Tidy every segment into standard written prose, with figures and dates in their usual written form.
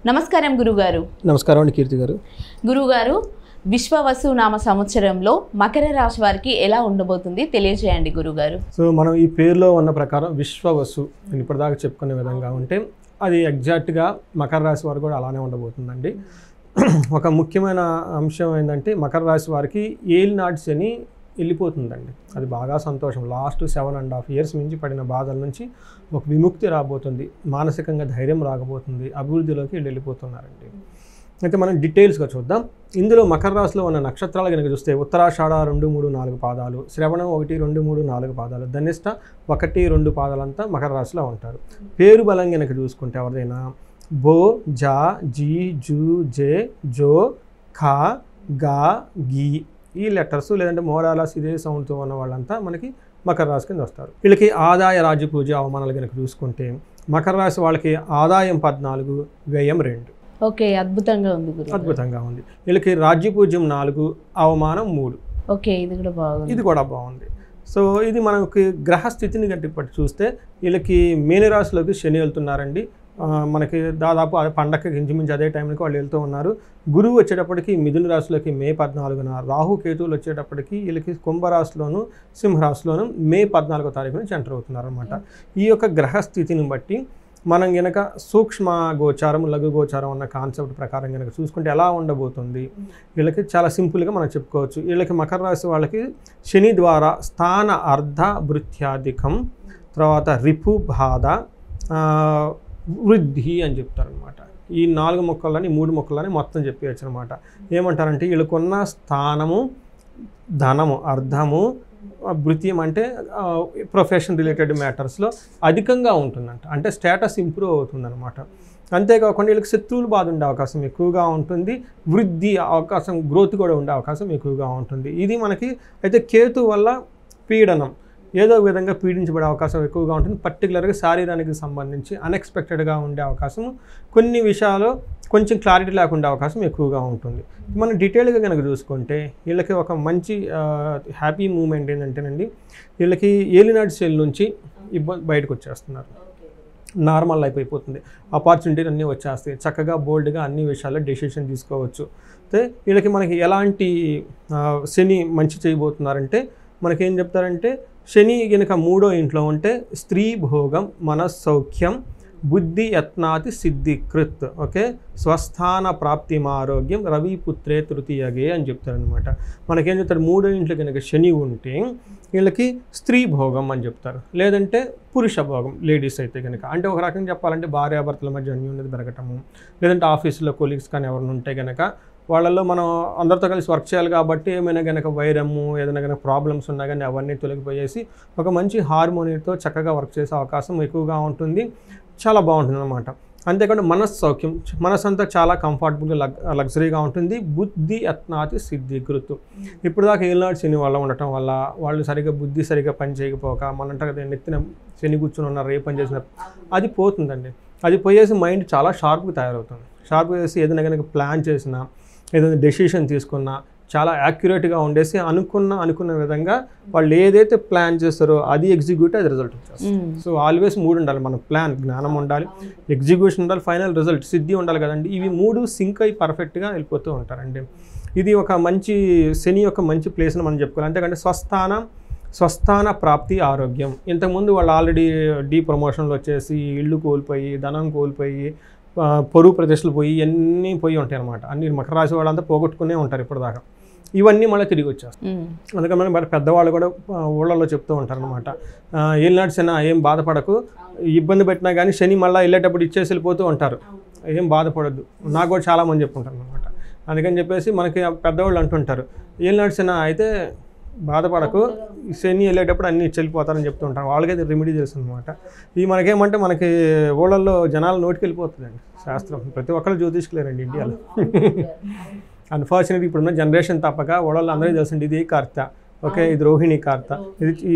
నమస్కారం గురుగారు. నమస్కారం అండి కీర్తి గారు. గురుగారు, విశ్వవసు నామ సంవత్సరంలో మకర రాశి వారికి ఎలా ఉండబోతుంది తెలియజేయండి గురుగారు. సో మనం ఈ పేరులో ఉన్న ప్రకారం విశ్వవసు ఇప్పటిదాకా చెప్పుకునే విధంగా ఉంటే అది ఎగ్జాక్ట్గా మకర రాశి వారు కూడా అలానే ఉండబోతుందండి. ఒక ముఖ్యమైన అంశం ఏంటంటే మకర రాశి వారికి ఏలినాటి శని వెళ్ళిపోతుందండి. అది బాగా సంతోషం. లాస్ట్ 7.5 years నుంచి పడిన బాధల నుంచి ఒక విముక్తి రాబోతుంది. మానసికంగా ధైర్యం రాకపోతుంది. అభివృద్ధిలోకి వెళ్ళిపోతున్నారండి. అయితే మనం డీటెయిల్స్గా చూద్దాం. ఇందులో మకర రాశిలో ఉన్న నక్షత్రాలు కనుక చూస్తే ఉత్తరాషాఢ 2, 3, 4 పాదాలు, శ్రవణం 1, 2, 3, 4 పాదాలు, ధనిష్ట 1, 2 పాదాలంతా మకర రాశిలో ఉంటారు. పేరు బలం కనుక చూసుకుంటే ఎవరిదైనా బో, జా, జీ, జూ, జే, జో, ఖా, గా, గీ ఈ లెటర్స్ లేదంటే మోరాలాస్ ఇదే సౌండ్తో ఉన్న వాళ్ళంతా మనకి మకర రాశి కింద వస్తారు. వీళ్ళకి ఆదాయ రాజ్య పూజ అవమానాలు కనుక చూసుకుంటే మకర రాశి వాళ్ళకి ఆదాయం 14, వ్యయం 2. ఓకే, అద్భుతంగా ఉంది గురుగారు. అద్భుతంగా ఉంది. వీళ్ళకి రాజ్య పూజ్యం 4, అవమానం 3. ఓకే, ఇది కూడా బాగుంది. ఇది కూడా బాగుంది. సో ఇది మనకి గ్రహస్థితిని గట్టి పట్టి చూస్తే వీళ్ళకి మీనరాశిలోకి శని వెళ్తున్నారండి. మనకి దాదాపు పండగకి ఇంచుమించు అదే టైంకి వాళ్ళు వెళ్తూ ఉన్నారు. గురువు వచ్చేటప్పటికి మిథున రాశిలోకి మే 14న, రాహు కేతువులు వచ్చేటప్పటికి వీళ్ళకి కుంభరాశిలోను సింహరాశిలోను మే 14వ తారీఖున ఎంటర్ అవుతున్నారు అనమాట. ఈ యొక్క గ్రహస్థితిని బట్టి మనం గనక సూక్ష్మ గోచారం, లఘు గోచారం అన్న కాన్సెప్ట్ ప్రకారం కనుక చూసుకుంటే ఎలా ఉండబోతుంది వీళ్ళకి చాలా సింపుల్గా మనం చెప్పుకోవచ్చు. వీళ్ళకి మకర రాశి వాళ్ళకి శని ద్వారా స్థాన అర్ధ భృత్యాధికం, తర్వాత రిపు బాధ, వృద్ధి అని చెప్తారనమాట. ఈ 4 ముక్కలని 3 ముక్కలని మొత్తం చెప్పేయచ్చు అనమాట. ఏమంటారంటే వీళ్ళకున్న స్థానము, ధనము, అర్థము, భృత్యం అంటే ప్రొఫెషన్ రిలేటెడ్ మ్యాటర్స్లో అధికంగా ఉంటుందంట. అంటే స్టేటస్ ఇంప్రూవ్ అవుతుందన్నమాట. అంతేకాకుండా వీళ్ళకి శత్రువులు బాధ ఉండే అవకాశం ఎక్కువగా ఉంటుంది. వృద్ధి అవకాశం, గ్రోత్ కూడా ఉండే అవకాశం ఎక్కువగా ఉంటుంది. ఇది మనకి అయితే కేతు వల్ల పీడనం, ఏదో విధంగా పీడించబడే అవకాశం ఎక్కువగా ఉంటుంది. పర్టికులర్గా శారీరానికి సంబంధించి అన్ఎక్స్పెక్టెడ్గా ఉండే అవకాశం, కొన్ని విషయాలు కొంచెం క్లారిటీ లేకుండా అవకాశం ఎక్కువగా ఉంటుంది. మనం డీటెయిల్గా కనుక చూసుకుంటే వీళ్ళకి ఒక మంచి హ్యాపీ మూమెంట్ ఏంటంటేనండి, వీళ్ళకి ఏలినాటి శని నుంచి బయటకు వచ్చేస్తున్నారు. నార్మల్ లైఫ్ అయిపోతుంది. ఆపర్చునిటీలు అన్నీ వచ్చేస్తాయి. చక్కగా బోల్డ్గా అన్ని విషయాల్లో డెసిషన్ తీసుకోవచ్చు. అయితే వీళ్ళకి మనకి ఎలాంటి శని మంచి చేయబోతున్నారంటే మనకేం చెప్తారంటే, శని కనుక 3వ ఇంట్లో ఉంటే స్త్రీ భోగం, మనస్సౌఖ్యం, బుద్ధి యత్నాతి సిద్ధికృత్, ఓకే, స్వస్థాన ప్రాప్తి ఆరోగ్యం, రవిపుత్రే తృతీయగే అని చెప్తారనమాట. మనకేం చెప్తారు, 3వ ఇంట్లో కనుక శని ఉంటే వీళ్ళకి స్త్రీ భోగం అని చెప్తారు, లేదంటే పురుష భోగం లేడీస్ అయితే కనుక. అంటే ఒక రకంగా చెప్పాలంటే భార్యాభర్తల మధ్య అన్యోన్యత పెరగటము, లేదంటే ఆఫీసులో కొలీగ్స్ కానీ ఎవరైనా ఉంటే కనుక వాళ్ళల్లో మనం అందరితో కలిసి వర్క్ చేయాలి కాబట్టి ఏమైనా కనుక వైరము, ఏదైనా కనుక ప్రాబ్లమ్స్ ఉన్నా కానీ అవన్నీ తొలగిపోయేసి ఒక మంచి హార్మోనితో చక్కగా వర్క్ చేసే అవకాశం ఎక్కువగా ఉంటుంది. చాలా బాగుంటుంది అన్నమాట. అంతేకాకుండా మనస్సౌఖ్యం, మనసు అంతా చాలా కంఫర్టబుల్గా లగ్జరీగా ఉంటుంది. బుద్ధి యత్నాతి సిద్ధికృత్. ఇప్పుడు దాకా ఏలినాటి శని వల్ల ఉండటం వల్ల వాళ్ళు సరిగ్గా బుద్ధి సరిగ్గా పని చేయకపోక మనంట కదా నెత్తిన శని కూర్చొని ఉన్నారు, ఏ పని చేసిన అది పోతుందండి. అది పోయేసి మైండ్ చాలా షార్ప్గా తయారవుతుంది. షార్ప్గా చేసి ఏదైనా కనుక ప్లాన్ చేసినా, ఏదైనా డెసిషన్ తీసుకున్నా చాలా యాక్యురేట్గా ఉండేసి అనుకున్న విధంగా వాళ్ళు ఏదైతే ప్లాన్ చేస్తారో అది ఎగ్జిక్యూట్, అది రిజల్ట్ వచ్చేస్తుంది. సో ఆల్వేస్ 3 ఉండాలి. మన ప్లాన్, జ్ఞానం ఉండాలి, ఎగ్జిక్యూషన్ ఉండాలి, ఫైనల్ రిజల్ట్ సిద్ధి ఉండాలి కదండి. ఇవి 3 సింక్ అయి పర్ఫెక్ట్గా వెళ్ళిపోతూ ఉంటారండి. ఇది ఒక మంచి శని యొక్క మంచి ప్లేస్ అని మనం చెప్పుకోవాలి. అంతేకంటే స్వస్థాన ప్రాప్తి ఆరోగ్యం. ఇంతకుముందు వాళ్ళు ఆల్రెడీ ప్రమోషన్లు వచ్చేసి ఇళ్ళు కోల్పోయి, ధనం కోల్పోయి, పొరుగు ప్రదేశాలు పోయి అన్నీ పోయి ఉంటాయి అనమాట. అన్ని మకర రాశి వాళ్ళంతా పోగొట్టుకునే ఉంటారు ఇప్పటిదాకా. ఇవన్నీ మళ్ళీ తిరిగి వచ్చేస్తాయి. అందుకని మరి పెద్దవాళ్ళు కూడా ఊళ్ళలో చెప్తూ ఉంటారు అనమాట, ఏలినాటి శని ఏం బాధపడకు, ఇబ్బంది పెట్టినా కానీ శని మళ్ళీ వెళ్ళేటప్పుడు ఇచ్చేసి వెళ్ళిపోతూ ఉంటారు, ఏం బాధపడద్దు. నాకు కూడా చాలామంది చెప్పుకుంటారు అనమాట. అందుకని చెప్పేసి మనకి పెద్దవాళ్ళు అంటుంటారు, ఏలినాటి శని అయితే బాధపడకు, శని వెళ్ళేటప్పుడు అన్నీ చెల్లిపోతారని చెప్తూ ఉంటారు. వాళ్ళకైతే రెమెడీ తెలుసు అనమాట. ఇది మనకేమంటే మనకి ఊళ్ళల్లో జనాలు నోటికి వెళ్ళిపోతుందండి శాస్త్రం. ప్రతి ఒక్కళ్ళు జ్యోతిష్కులేరండి ఇండియాలో. అన్ఫార్చునేట్గా ఇప్పుడున్న జనరేషన్ తప్పక ఊళ్ళల్లో అందరికీ తెలుసండి, ఇది కార్త, ఓకే, ఇది రోహిణి కార్త,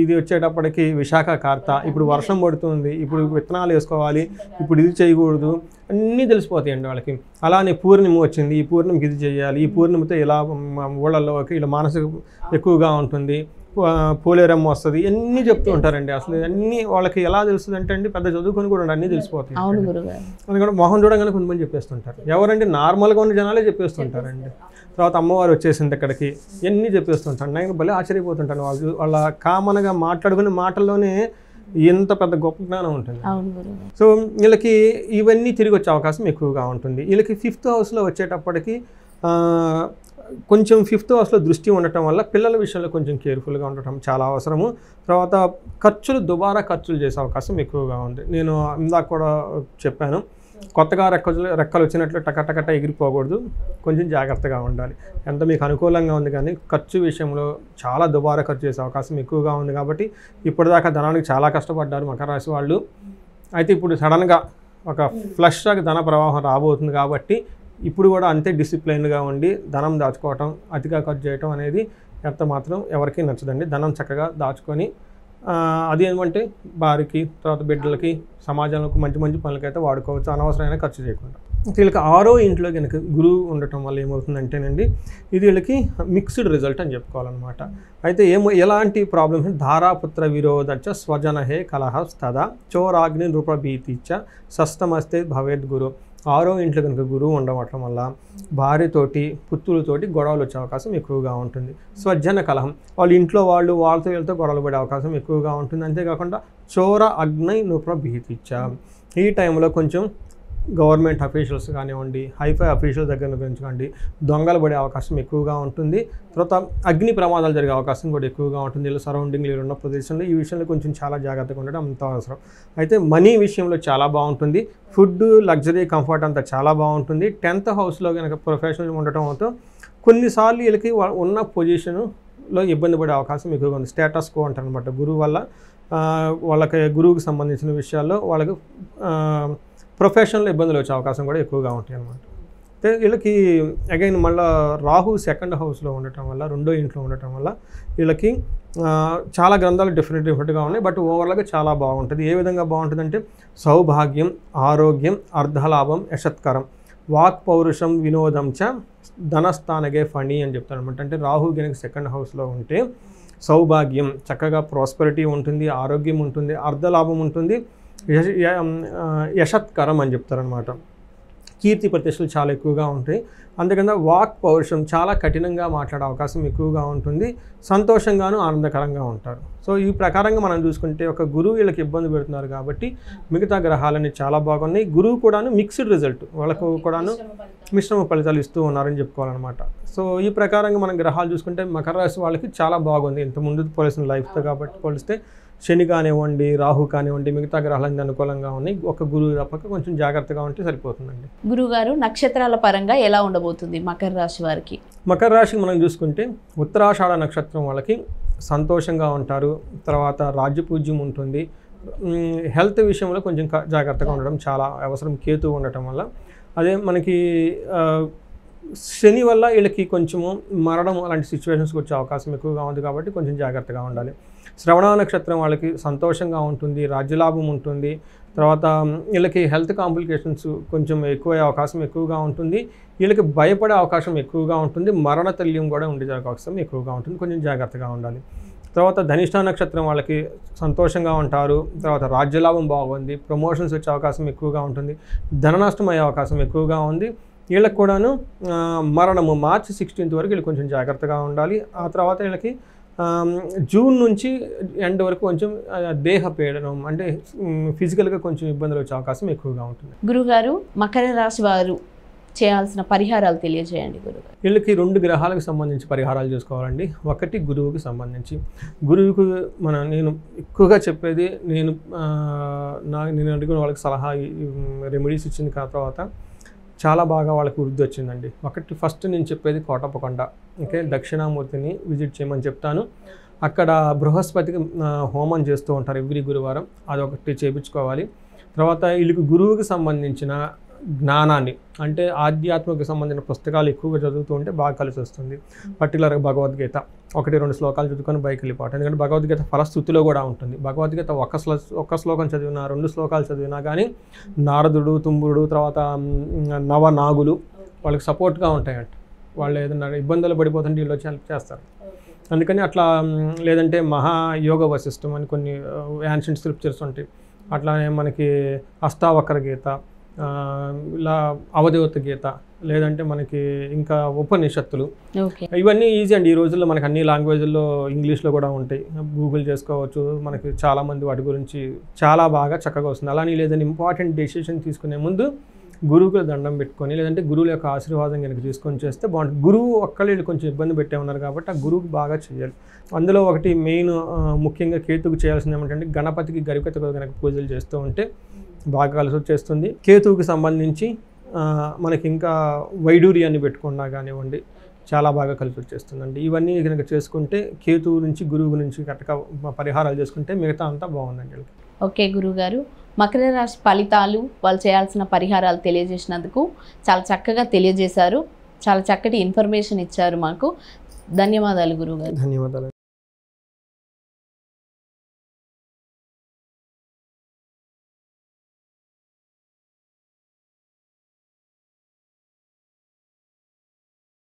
ఇది వచ్చేటప్పటికి విశాఖ కార్త, ఇప్పుడు వర్షం పడుతుంది, ఇప్పుడు విత్తనాలు వేసుకోవాలి, ఇప్పుడు ఇది చేయకూడదు, అన్నీ తెలిసిపోతాయండి వాళ్ళకి. అలానే పూర్ణిమ వచ్చింది, ఈ పూర్ణిమకి ఇది చేయాలి, ఈ పూర్ణిమతో ఇలా ఊళ్ళల్లో ఇలా మానసిక ఎక్కువగా ఉంటుంది, పోలేరమ్మ వస్తుంది, ఇవన్నీ చెప్తూ ఉంటారండి. అసలు అన్నీ వాళ్ళకి ఎలా తెలుస్తుంది అంటే అండి, పెద్ద చదువుకొని కూడా అన్నీ తెలిసిపోతాయి. అవును గురుగారు. అందుకని మొహం చూడగానే కొంతమంది చెప్పేస్తుంటారు. ఎవరంటే నార్మల్గా ఉన్న జనాలే చెప్పేస్తుంటారండి. తర్వాత అమ్మవారు వచ్చేసింది అక్కడికి, ఇవన్నీ చెప్పేస్తుంటాను. నేను భలే ఆశ్చర్యపోతుంటాను. వాళ్ళ కామన్గా మాట్లాడుకునే మాటల్లోనే ఎంత పెద్ద గొప్ప జ్ఞానం ఉంటుంది. సో వీళ్ళకి ఇవన్నీ తిరిగి వచ్చే అవకాశం ఎక్కువగా ఉంటుంది. వీళ్ళకి 5th హౌస్లో వచ్చేటప్పటికి కొంచెం 5th హౌస్లో దృష్టి ఉండటం వల్ల పిల్లల విషయంలో కొంచెం కేర్ఫుల్గా ఉండటం చాలా అవసరము. తర్వాత దుబారా ఖర్చులు చేసే అవకాశం ఎక్కువగా ఉంది. నేను ఇందాక కూడా చెప్పాను, కొత్తగా రెక్కలు వచ్చినట్లు టకటకట ఎగిరిపోకూడదు, కొంచెం జాగ్రత్తగా ఉండాలి. ఎంత మీకు అనుకూలంగా ఉంది కానీ ఖర్చు విషయంలో చాలా దుబారా ఖర్చు చేసే అవకాశం ఎక్కువగా ఉంది. కాబట్టి ఇప్పటిదాకా ధనానికి చాలా కష్టపడ్డారు మకర రాశి వాళ్ళు. అయితే ఇప్పుడు సడన్గా ఒక ఫ్లష్గా ధన ప్రవాహం రాబోతుంది. కాబట్టి ఇప్పుడు కూడా అంతే డిసిప్లైన్గా ఉండి ధనం దాచుకోవటం, అతిగా ఖర్చు చేయటం అనేది ఎంత మాత్రం ఎవరికీ నచ్చదండి. ధనం చక్కగా దాచుకొని అది ఏమంటే భార్యకి, తర్వాత బిడ్డలకి, సమాజంలో మంచి మంచి పనులకైతే వాడుకోవచ్చు, అనవసరమైన ఖర్చు చేయకుండా. వీళ్ళకి 6వ ఇంట్లో కనుక గురువు ఉండటం వల్ల ఏమవుతుందంటేనండి, ఇది వీళ్ళకి మిక్స్డ్ రిజల్ట్ అని చెప్పుకోవాలన్నమాట. అయితే ఎలాంటి ప్రాబ్లమ్స్, ధారాపుత్ర విరోధచ్చ స్వజనహే కలహస్తదా చోరాగ్ని నృపభీతిచ్చ షష్టమస్తే భవేద్ గురు. 6వ ఇంట్లో కనుక గురువు ఉండటం వల్ల భార్యతోటి, పుత్రులతోటి గొడవలు వచ్చే అవకాశం ఎక్కువగా ఉంటుంది. స్వజన కలహం, వాళ్ళ ఇంట్లో వాళ్ళతో వీళ్ళతో గొడవలు పడే అవకాశం ఎక్కువగా ఉంటుంది. అంతేకాకుండా చోర అగ్ని నృపభీతిచ్చ, ఈ టైంలో కొంచెం గవర్నమెంట్ అఫీషియల్స్ కానివ్వండి, హైఫై అఫీషియల్స్ దగ్గర నుంచి కానివ్వండి దొంగలు పడే అవకాశం ఎక్కువగా ఉంటుంది. తర్వాత అగ్ని ప్రమాదాలు జరిగే అవకాశం కూడా ఎక్కువగా ఉంటుంది. వీళ్ళు సరౌండింగ్లో ఉన్న ప్రదేశంలో ఈ విషయంలో కొంచెం చాలా జాగ్రత్తగా ఉండడం అంత అవసరం. అయితే మనీ విషయంలో చాలా బాగుంటుంది. ఫుడ్, లగ్జరీ, కంఫర్ట్ అంతా చాలా బాగుంటుంది. 10th హౌస్లో కనుక ప్రొఫెషనల్ ఉండటంతో కొన్నిసార్లు వీళ్ళకి ఉన్న పొజిషన్లో ఇబ్బంది పడే అవకాశం ఎక్కువగా ఉంది. స్టేటస్ కో అంటారు అనమాట. గురువు వల్ల వాళ్ళకి గురువుకి సంబంధించిన విషయాల్లో వాళ్ళకి ప్రొఫెషనల్ ఇబ్బందులు వచ్చే అవకాశం కూడా ఎక్కువగా ఉంటాయి అన్నమాట. అయితే వీళ్ళకి అగైన్ మళ్ళీ రాహు 2nd హౌస్లో ఉండటం వల్ల, 2వ ఇంట్లో ఉండటం వల్ల వీళ్ళకి చాలా గ్రంథాలు డిఫరెంట్గా ఉన్నాయి. బట్ ఓవరాల్గా చాలా బాగుంటుంది. ఏ విధంగా బాగుంటుందంటే సౌభాగ్యం, ఆరోగ్యం, అర్ధలాభం, యశత్కరం, వాక్ పౌరుషం, వినోదం చ ధనస్థానగే ఫణి అని చెప్తారు అనమాట. అంటే రాహు కనుక 2nd హౌస్లో ఉంటే సౌభాగ్యం, చక్కగా ప్రాస్పరిటీ ఉంటుంది, ఆరోగ్యం ఉంటుంది, అర్ధలాభం ఉంటుంది, యశత్కరం అని చెప్తారనమాట. కీర్తి ప్రతిష్టలు చాలా ఎక్కువగా ఉంటాయి. అందుకని వాక్ పౌరుషం, చాలా కఠినంగా మాట్లాడే అవకాశం ఎక్కువగా ఉంటుంది. సంతోషంగాను ఆనందకరంగా ఉంటారు. సో ఈ ప్రకారంగా మనం చూసుకుంటే ఒక గురువు వీళ్ళకి ఇబ్బంది పెడుతున్నారు కాబట్టి మిగతా గ్రహాలన్నీ చాలా బాగున్నాయి. గురువు కూడాను మిక్స్డ్ రిజల్ట్, వాళ్ళకు కూడాను మిశ్రమ ఫలితాలు ఇస్తూ ఉన్నారని చెప్పుకోవాలన్నమాట. సో ఈ ప్రకారంగా మనం గ్రహాలు చూసుకుంటే మకర రాశి వాళ్ళకి చాలా బాగుంది. ఇంత ముందు పోలిసిన లైఫ్తో కాబట్టి పోలిస్తే శని కానివ్వండి, రాహు కానివ్వండి, మిగతా గ్రహాలన్నీ అనుకూలంగా ఉన్నాయి. ఒక గురువు తప్పక కొంచెం జాగ్రత్తగా ఉంటే సరిపోతుందండి. గురుగారు, నక్షత్రాల పరంగా ఎలా ఉండబోతుంది మకర రాశి వారికి? మకర రాశికి మనం చూసుకుంటే ఉత్తరాషాఢ నక్షత్రం వాళ్ళకి సంతోషంగా ఉంటారు. తర్వాత రాజ్యపూజ్యం ఉంటుంది. హెల్త్ విషయంలో కొంచెం జాగ్రత్తగా ఉండడం చాలా అవసరం, కేతు ఉండటం వల్ల. అదే మనకి శని వల్ల వీళ్ళకి కొంచెము మరణం అలాంటి సిచ్యువేషన్స్కి వచ్చే అవకాశం ఎక్కువగా ఉంది కాబట్టి కొంచెం జాగ్రత్తగా ఉండాలి. శ్రవణ నక్షత్రం వాళ్ళకి సంతోషంగా ఉంటుంది, రాజ్యలాభం ఉంటుంది. తర్వాత వీళ్ళకి హెల్త్ కాంప్లికేషన్స్ కొంచెం ఎక్కువ అవకాశం ఎక్కువగా ఉంటుంది. వీళ్ళకి భయపడే అవకాశం ఎక్కువగా ఉంటుంది. మరణతల్యం కూడా ఉండే అవకాశం ఎక్కువగా ఉంటుంది. కొంచెం జాగ్రత్తగా ఉండాలి. తర్వాత ధనిష్ట నక్షత్రం వాళ్ళకి సంతోషంగా ఉంటారు. తర్వాత రాజ్యలాభం బాగుంది, ప్రమోషన్స్ వచ్చే అవకాశం ఎక్కువగా ఉంటుంది. ధన నష్టం అయ్యే అవకాశం ఎక్కువగా ఉంది. వీళ్ళకి కూడాను మరణము మార్చి 16th వరకు వీళ్ళు కొంచెం జాగ్రత్తగా ఉండాలి. ఆ తర్వాత వీళ్ళకి జూన్ నుంచి ఎండ్ వరకు కొంచెం దేహ పీడనం అంటే ఫిజికల్గా కొంచెం ఇబ్బందులు వచ్చే అవకాశం ఎక్కువగా ఉంటుంది. గురుగారు, మకర రాశి వారు చేయాల్సిన పరిహారాలు తెలియజేయండి గురుగారు. వీళ్ళకి 2 గ్రహాలకు సంబంధించి పరిహారాలు చేసుకోవాలండి. ఒకటి గురువుకి సంబంధించి. గురువుకు నేను ఎక్కువగా చెప్పేది, నేను అడిగిన వాళ్ళకి సలహా రెమెడీస్ ఇచ్చిన తర్వాత చాలా బాగా వాళ్ళకి వృద్ధి వచ్చిందండి. ఒకటి ఫస్ట్ నేను చెప్పేది కోటప్పకొండ, ఓకే, దక్షిణామూర్తిని విజిట్ చేయమని చెప్తాను. అక్కడ బృహస్పతికి హోమం చేస్తూ ఉంటారు ఎవ్రీ గురువారం, అదొకటి చేయించుకోవాలి. తర్వాత వీళ్ళకి గురువుకి సంబంధించిన జ్ఞానాన్ని అంటే ఆధ్యాత్మిక సంబంధించిన పుస్తకాలు ఎక్కువగా చదువుతూ ఉంటే బాగా కలిసి వస్తుంది. పర్టికులర్గా భగవద్గీత 1-2 శ్లోకాలు చదువుకొని బయకి వెళ్ళిపోవటం. ఎందుకంటే భగవద్గీత ఫలస్థుతిలో కూడా ఉంటుంది. భగవద్గీత ఒక్క శ్లోకం చదివినా, 2 శ్లోకాలు చదివినా కానీ నారదుడు, తుంబుడు, తర్వాత నవనాగులు వాళ్ళకి సపోర్ట్గా ఉంటాయంట. వాళ్ళు ఏదైనా ఇబ్బందులు పడిపోతుంటే వీళ్ళు వచ్చి హెల్ప్ చేస్తారు. అందుకని అట్లా లేదంటే మహాయోగ వశిష్టం అని కొన్ని యాన్షియంట్ స్క్రిప్చర్స్ ఉంటాయి. అట్లానే మనకి అష్టావక్ర గీత, ఇలా అవధూత గీత, లేదంటే మనకి ఇంకా ఉపనిషత్తులు, ఇవన్నీ ఈజీ అండి. ఈ రోజుల్లో మనకి అన్ని లాంగ్వేజ్ల్లో ఇంగ్లీష్లో కూడా ఉంటాయి, గూగుల్ చేసుకోవచ్చు. మనకి చాలామంది వాటి గురించి చాలా బాగా చక్కగా వస్తుంది. అలానే లేదంటే ఇంపార్టెంట్ డెసిషన్ తీసుకునే ముందు గురువుకు దండం పెట్టుకొని, లేదంటే గురువుల యొక్క ఆశీర్వాదం కనుక తీసుకొని చేస్తే బాగుంటుంది. గురువు ఒక్కళ్ళు కొంచెం ఇబ్బంది పెట్టే ఉన్నారు కాబట్టి ఆ గురువుకి బాగా చేయాలి. అందులో ఒకటి మెయిన్ ముఖ్యంగా కేతుకు చేయాల్సింది ఏమంటే గణపతికి గరికతో కనుక పూజలు చేస్తూ ఉంటే బాగా కలిసి వచ్చేస్తుంది. కేతువుకి సంబంధించి మనకి ఇంకా వైడూర్యాన్ని పెట్టుకున్నా కానివ్వండి, చాలా బాగా కలిసి వచ్చేస్తుందండి. ఇవన్నీ కనుక చేసుకుంటే కేతువు నుంచి గురువు నుంచి కరెక్ట్గా పరిహారాలు చేసుకుంటే మిగతా అంతా బాగుందండి. ఓకే గురువుగారు, మకర రాశి ఫలితాలు, వాళ్ళు చేయాల్సిన పరిహారాలు తెలియజేసినందుకు చాలా చక్కగా తెలియజేశారు. చాలా చక్కటి ఇన్ఫర్మేషన్ ఇచ్చారు మాకు. ధన్యవాదాలు గురువుగారు. ధన్యవాదాలు.